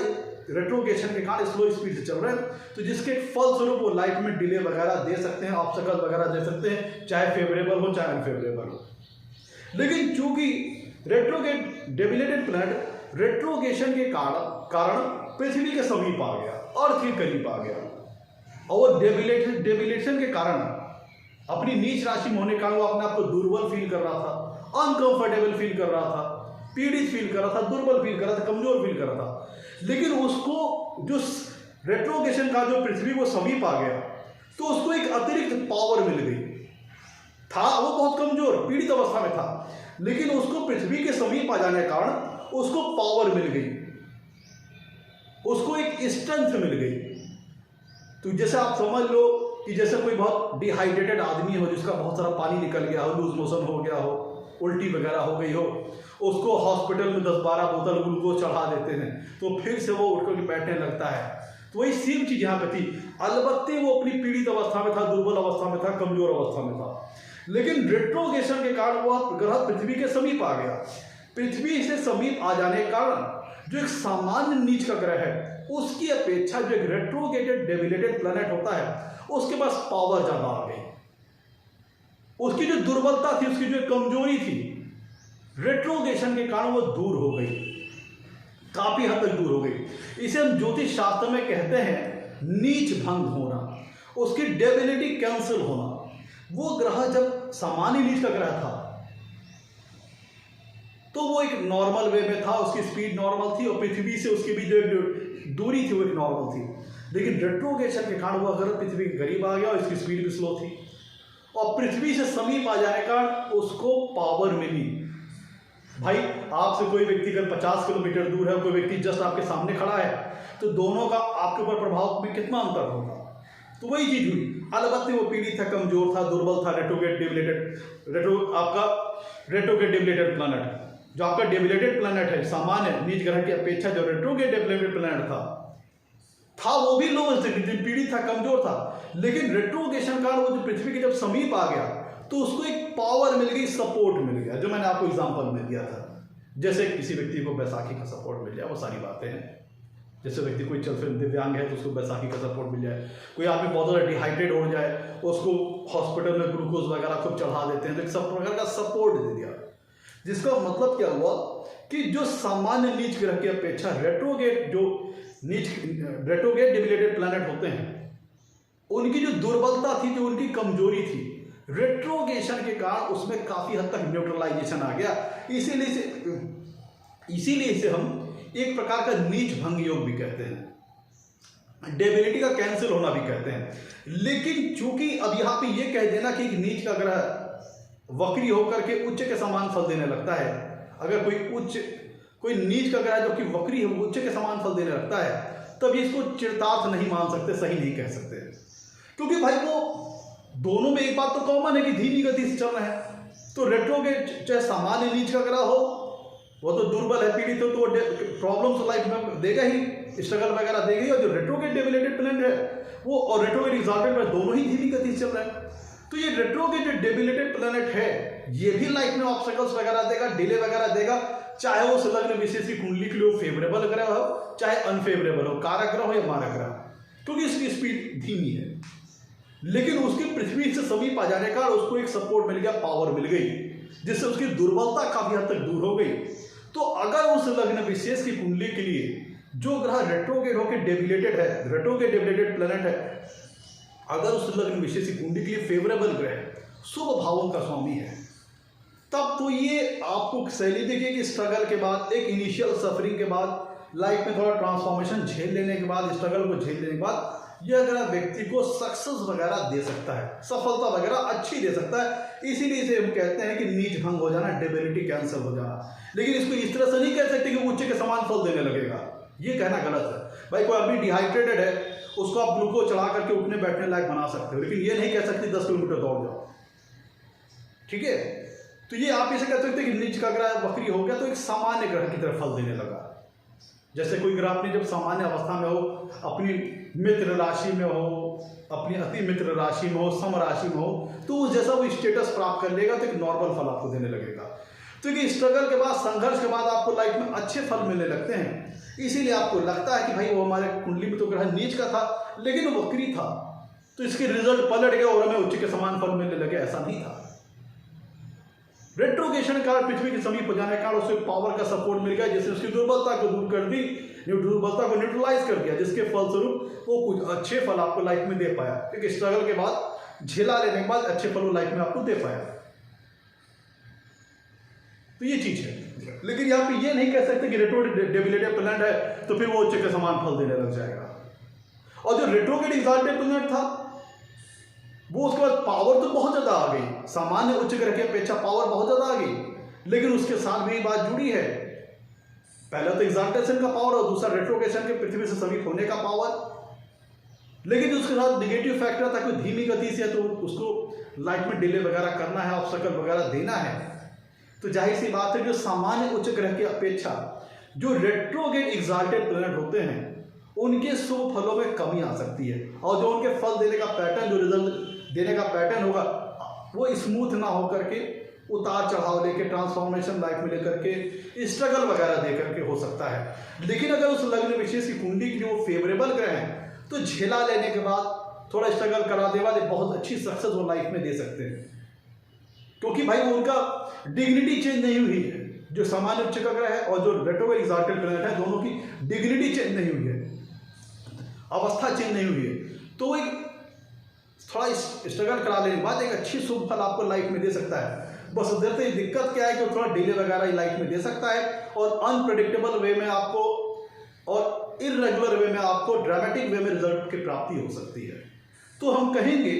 Speaker 1: रेट्रोगेशन के कारण स्लो स्पीड से चल रहे हैं, तो जिसके फलस्वरूप वो लाइफ में डिले वगैरह दे सकते हैं, ऑब्स्टेकल वगैरह दे सकते हैं, चाहे फेवरेबल हो चाहे अनफेवरेबल हो। लेकिन चूंकि रेट्रोग्रेड डेविलेटेड प्लैनेट रेट्रोगेशन के कारण पृथ्वी के समीप आ गया, अर्थ के करीब आ गया, और डेविलेशन के कारण अपनी नीच राशि में होने के कारण वो अपने आप को दुर्बल फील कर रहा था, अनकंफर्टेबल फील कर रहा था, पीड़ित फील कर रहा था, दुर्बल फील कर रहा था, कमजोर फील कर रहा था। लेकिन उसको जो रेट्रोगेशन का जो पृथ्वी को समीप आ गया तो उसको एक अतिरिक्त पावर मिल गई। था वो बहुत कमजोर पीड़ित अवस्था में था, लेकिन उसको पृथ्वी के समीप आ जाने के कारण उसको पावर मिल गई, उसको एक स्ट्रेंथ मिल गई। तो जैसे आप समझ लो कि जैसे कोई बहुत डिहाइड्रेटेड आदमी हो जिसका बहुत सारा पानी निकल गया हो, लूज मोशन हो गया हो, उल्टी वगैरह हो गई हो, उसको हॉस्पिटल में 10-12 बोतल ग्लूकोज चढ़ा देते हैं तो फिर से वो उठ करके बैठने लगता है। तो वही सेम चीज यहाँ पे थी, अलबत्ते वो अपनी पीड़ित अवस्था में था, दुर्बल अवस्था में था, कमजोर अवस्था में था। लेकिन रेट्रोगेशन के कारण वह ग्रह पृथ्वी के समीप आ गया। पृथ्वी से समीप आ जाने के कारण जो एक सामान्य नीच का ग्रह है उसकी अपेक्षा जो एक रेट्रोगेटेड डेविलेटेड प्लैनेट होता है उसके पास पावर ज्यादा आ गई। उसकी जो दुर्बलता थी, उसकी जो कमजोरी थी, रेट्रोगेशन के कारण वो दूर हो गई, काफी हद तक दूर हो गई। इसे हम ज्योतिष शास्त्र में कहते हैं नीच भंग होना, उसकी डेबिलिटी कैंसिल होना। वो ग्रह जब सामान्य नीच का ग्रह था तो वो एक नॉर्मल वे में था, उसकी स्पीड नॉर्मल थी और पृथ्वी से उसकी भी जो दूरी थी वो एक नॉर्मल थी। लेकिन रेट्रोगेशन के कारण वो अगर पृथ्वी के करीब आ गया और इसकी स्पीड भी स्लो थी और पृथ्वी से समीप आ जाने का उसको पावर मिली। भाई आपसे कोई व्यक्ति अगर 50 किलोमीटर दूर है, कोई व्यक्ति जस्ट आपके सामने खड़ा है, तो दोनों का आपके ऊपर प्रभाव में कितना अंतर होगा। तो वही चीज हुई, अलबत्ते वो पीड़ित था, कमजोर था, दुर्बल था। रेट्रोग्रेड डेविलेटेड प्लैनेट जो आपका डेविलेटेड प्लैनेट है सामान्य नीच ग्रह की अपेक्षा जो रेट्रोग्रेड डेविलेटेड प्लैनेट था वो भी लोवेस्ट डिग्री, पीड़ित था, कमजोर था। लेकिन रेट्रोगेशन कारण वो जो पृथ्वी के जब समीप आ गया तो उसको एक पावर मिल गई, सपोर्ट मिल गया, जो मैंने आपको एग्जांपल में दिया था, जैसे किसी व्यक्ति को बैसाखी का सपोर्ट मिल जाए, वो सारी बातें हैं। जैसे व्यक्ति कोई चल फिर दिव्यांग है तो उसको बैसाखी का सपोर्ट मिल जाए, कोई आदमी बहुत ज़्यादा डिहाइड्रेट हो जाए उसको हॉस्पिटल में ग्लूकोज वगैरह खूब चढ़ा देते हैं, तो एक सब प्रकार का सपोर्ट दे दिया। जिसका मतलब क्या हुआ कि जो सामान्य नीच ग्रह की अपेक्षा रेट्रोगेट डेबिलिटेड प्लैनेट होते हैं उनकी जो दुर्बलता थी, जो उनकी कमजोरी थी, रेट्रोगेशन के कारण उसमें काफी हद तक न्यूट्रलाइजेशन आ गया। इसीलिए इसे हम एक प्रकार का नीच भंग योग भी कहते हैं, डेबिलिटी का कैंसिल होना भी कहते हैं। लेकिन चूंकि अब यहाँ पे ये कह देना कि नीच का ग्रह वक्री होकर के उच्च के समान फल देने लगता है, अगर कोई नीच का ग्रह जो कि वक्री है उच्च के समान फल देने लगता है, तब इसको चिरतार्थ नहीं मान सकते, सही नहीं कह सकते। क्योंकि भाई वो दोनों में एक बात तो कॉमन है कि धीमी गति से चल रहे हैं। तो रेट्रोगेट चाहे सामान्य नीच का ग्रह हो, वो तो दुर्बल है, पीड़ित हो, तो प्रॉब्लम्स लाइफ में देगा ही, स्ट्रगल वगैरह देगा ही। और जो रेट्रोगेट डेबिलिटेड प्लैनेट है वो और रेट्रोगेट एक्साल्टेड में दोनों ही धीमी गति से चल रहे हैं। तो ये रेट्रोगेट जो डेबिलिटेड प्लैनेट है ये भी लाइफ में ऑब्स्टेकल्स वगैरह देगा, डिले वगैरह देगा, चाहे वो लग्न विशेष की कुंडली के लिए फेवरेबल ग्रह हो चाहे अनफेवरेबल हो, कारक ग्रह हो या मारक ग्रह, क्योंकि इसकी स्पीड धीमी है। लेकिन उसके पृथ्वी से समीप आ जाने का उसको एक सपोर्ट मिल गया, पावर मिल गई, जिससे उसकी दुर्बलता काफी हद तक दूर हो गई। तो अगर उस लग्न विशेष की कुंडली के लिए जो ग्रह रेट्रोगेट होकर डेबिलिटेड है, रेट्रोगेट डेबिलिटेड प्लैनेट है, अगर उस लग्न विशेष की कुंडली के लिए फेवरेबल ग्रह शुभ भावों का स्वामी है, तब तो ये आपको शैली देखिए कि स्ट्रगल के बाद, एक इनिशियल सफरिंग के बाद, लाइफ में थोड़ा ट्रांसफॉर्मेशन झेल लेने के बाद, स्ट्रगल को झेल लेने के बाद यह ग्रह व्यक्ति को सक्सेस वगैरह दे सकता है, सफलता वगैरह अच्छी दे सकता है। इसीलिए इसे हम कहते हैं कि नीच भंग हो जाना, डेबिलिटी कैंसिल हो जाना। लेकिन इसको इस तरह से नहीं कह सकते कि उच्च के समान फल देने लगेगा, ये कहना गलत है। भाई कोई आदमी डिहाइड्रेटेड है, उसको आप ग्लूकोज चढ़ा करके उठने बैठने लायक बना सकते हो, लेकिन ये नहीं कह सकते 10 किलोमीटर दौड़ जाओ, ठीक है। तो ये आप इसे कह सकते हैं कि नीच का ग्रह वक्री हो गया तो एक सामान्य ग्रह की तरफ फल देने लगा। जैसे कोई ग्रह अपनी जब सामान्य अवस्था में हो, अपनी मित्र राशि में हो, अपनी अति मित्र राशि में हो, सम राशि में हो, तो उस जैसा वो स्टेटस प्राप्त कर लेगा तो एक नॉर्मल फल आपको देने लगेगा। तो ये स्ट्रगल के बाद, संघर्ष के बाद आपको लाइफ में अच्छे फल मिलने लगते हैं। इसीलिए आपको लगता है कि भाई वो हमारे कुंडली में तो ग्रह नीच का था लेकिन वो वक्री था, तो इसके रिजल्ट पलट गए और हमें उच्च के समान फल मिलने लगे, ऐसा नहीं था। रेट्रोगेशन के कारण पृथ्वी के समीप हो जाने के कारण उसे पावर का सपोर्ट मिल गया, जिसने उसकी दुर्बलता को दूर कर दी, दुर्बलता को न्यूट्रलाइज कर दिया, जिसके फलस्वरूप वो कुछ अच्छे फल आपको लाइफ में दे पाया। एक स्ट्रगल के बाद, झेला लेने के बाद अच्छे फल वो लाइफ में आपको दे पाया। तो ये चीज है। लेकिन यहाँ पे ये नहीं कह सकते कि रेट्रोगेट डेबिलिटेड प्लैनेट है तो फिर वो उच्च के समान फल देने लग जाएगा। और जो रेट्रोगेट एक्साल्टेड प्लैनेट था वो उसके बाद पावर तो बहुत ज्यादा आ गई, सामान्य उच्च ग्रह की अपेक्षा पावर बहुत ज्यादा आ गई, लेकिन उसके साथ भी बात जुड़ी है, पहला तो एक्साल्टेशन का पावर और दूसरा रेट्रोगेशन के पृथ्वी से समीप होने का पावर। लेकिन उसके साथ निगेटिव फैक्टर था, कोई धीमी गति से है तो उसको लाइफ में डिले वगैरह करना है, ऑब्स्टेकल वगैरह देना है। तो जाहिर सी बात है जो सामान्य उच्च ग्रह की अपेक्षा जो रेट्रोगेट एक्साल्टेड प्लैनेट होते हैं उनके शुभ फलों में कमी आ सकती है, और जो उनके फल देने का पैटर्न, जो रिजल्ट देने का पैटर्न होगा वो स्मूथ ना होकर के उतार चढ़ाव लेके, ट्रांसफॉर्मेशन लाइफ में लेकर के, स्ट्रगल वगैरह दे करके हो सकता है। लेकिन अगर उस लग्न विशेष की कुंडली के लिए वो फेवरेबल ग्रह हैं तो झेला लेने के बाद, थोड़ा स्ट्रगल करा दे बाद बहुत अच्छी सक्सेस वो लाइफ में दे सकते हैं, क्योंकि भाई वो उनका डिग्निटी चेंज नहीं हुई है। जो सामान्य उच्च का ग्रह है और जो रेट्रोगेट एक्साल्टेड प्लैनेट है दोनों की डिग्निटी चेंज नहीं हुई है, अवस्था चेंज नहीं हुई है, तो एक थोड़ा स्ट्रगल करा लेने के बाद एक अच्छी शुभ फल आपको लाइफ में दे सकता है। बस उधर दिक्कत क्या है कि थोड़ा डिले वगैरह लाइफ में दे सकता है, और अनप्रेडिक्टेबल वे में आपको और इरेगुलर वे में आपको ड्रामेटिक वे में रिजल्ट की प्राप्ति हो सकती है। तो हम कहेंगे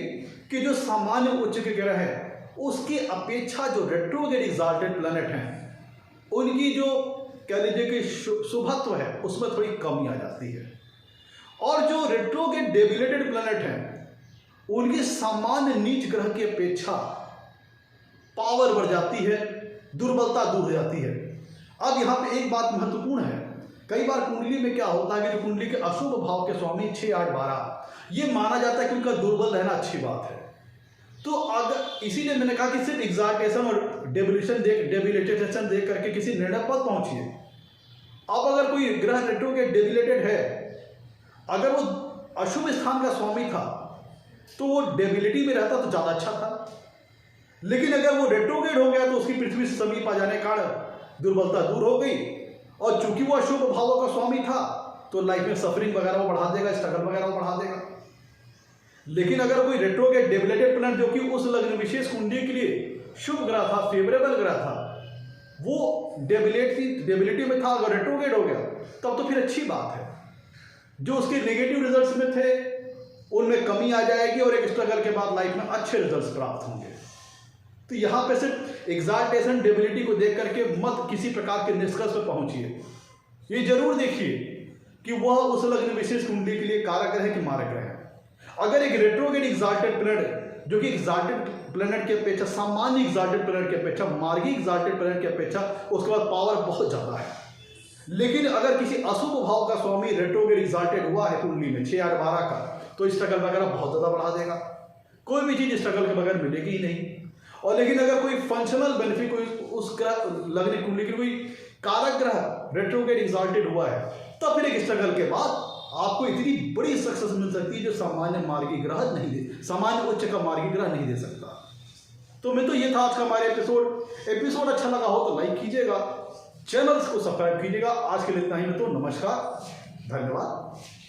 Speaker 1: कि जो सामान्य उच्च के ग्रह है उसकी अपेक्षा जो रेट्रोगेट एक्साल्टेड प्लैनेट हैं उनकी जो कह लीजिए कि शुभत्व है उसमें थोड़ी कमी आ जाती है, और जो रेट्रोगेट डेबिलिटेड प्लैनेट हैं उनकी सामान्य नीच ग्रह की अपेक्षा पावर बढ़ जाती है, दुर्बलता दूर हो जाती है। अब यहाँ पे एक बात महत्वपूर्ण है, कई बार कुंडली में क्या होता है कि जो कुंडली के अशुभ भाव के स्वामी 6, 8, 12 ये माना जाता है कि उनका दुर्बल रहना अच्छी बात है। तो अगर इसीलिए मैंने कहा कि सिर्फ एक्साल्टेशन और डेबिलिटेशन देख करके किसी निर्णय पर पहुंचिए, अब अगर कोई ग्रह रेट्रोग्रेड डेबिलेटेड है, अगर वो अशुभ स्थान का स्वामी था तो वो डेबिलिटी में रहता तो ज़्यादा अच्छा था। लेकिन अगर वो रेट्रोग्रेड हो गया तो उसकी पृथ्वी से समीप आ जाने के कारण दुर्बलता दूर हो गई, और चूंकि वो अशुभ भावों का स्वामी था तो लाइफ में सफरिंग वगैरह वो बढ़ा देगा, स्ट्रगल वगैरह वो बढ़ा देगा। लेकिन अगर कोई रेट्रोग्रेड डेबिलेटेड प्लैनेट जो कि उस लग्न विशेष कुंडली के लिए शुभ ग्रह था, फेवरेबल ग्रह था, वो डेबिलिटी में था, अगर रेट्रोग्रेड हो गया तब तो फिर अच्छी बात है। जो उसके नेगेटिव रिजल्ट्स में थे उनमें कमी आ जाएगी और एक स्ट्रगल के बाद लाइफ में अच्छे रिजल्ट्स प्राप्त होंगे। तो यहाँ पे सिर्फ एग्जाल्टेशन डेबिलिटी को देख करके मत किसी प्रकार के निष्कर्ष पर पहुंचिए। ये जरूर देखिए कि वह उस लग्न विशेष कुंडली के लिए कारक ग्रह है कि मारक ग्रह है। अगर एक रेट्रोग्रेड एग्जाल्टेड प्लैनेट जो कि एग्जाल्टेड प्लैनेट के अपेक्षा, सामान्य एग्जाल्टेड प्लैनेट के अपेक्षा, मार्गी एग्जाल्टेड प्लैनेट के अपेक्षा उसके बाद पावर बहुत ज्यादा है। लेकिन अगर किसी अशुभ भाव का स्वामी रेट्रोग्रेड एग्जाल्टेड हुआ है कुंडली में 6 और 12 का, तो स्ट्रगल वगैरह बहुत ज्यादा बढ़ा देगा। कोई भी चीज स्ट्रगल के बगैर मिलेगी ही नहीं। और लेकिन अगर कोई फंक्शनल बेनिफिट, कोई उस लग्न कुंडली की कोई कारक ग्रह रेट्रोग्रेड एग्जाल्टेड हुआ है, तब फिर एक स्ट्रगल के बाद आपको इतनी बड़ी सक्सेस मिल सकती है जो सामान्य मार्गी ग्रह नहीं दे, सामान्य उच्च का मार्गी ग्रह नहीं दे सकता। तो मैं तो ये था आज का हमारे एपिसोड अच्छा लगा हो तो लाइक कीजिएगा, चैनल को सब्सक्राइब कीजिएगा। आज के लिए इतना ही। मैं तो नमस्कार, धन्यवाद।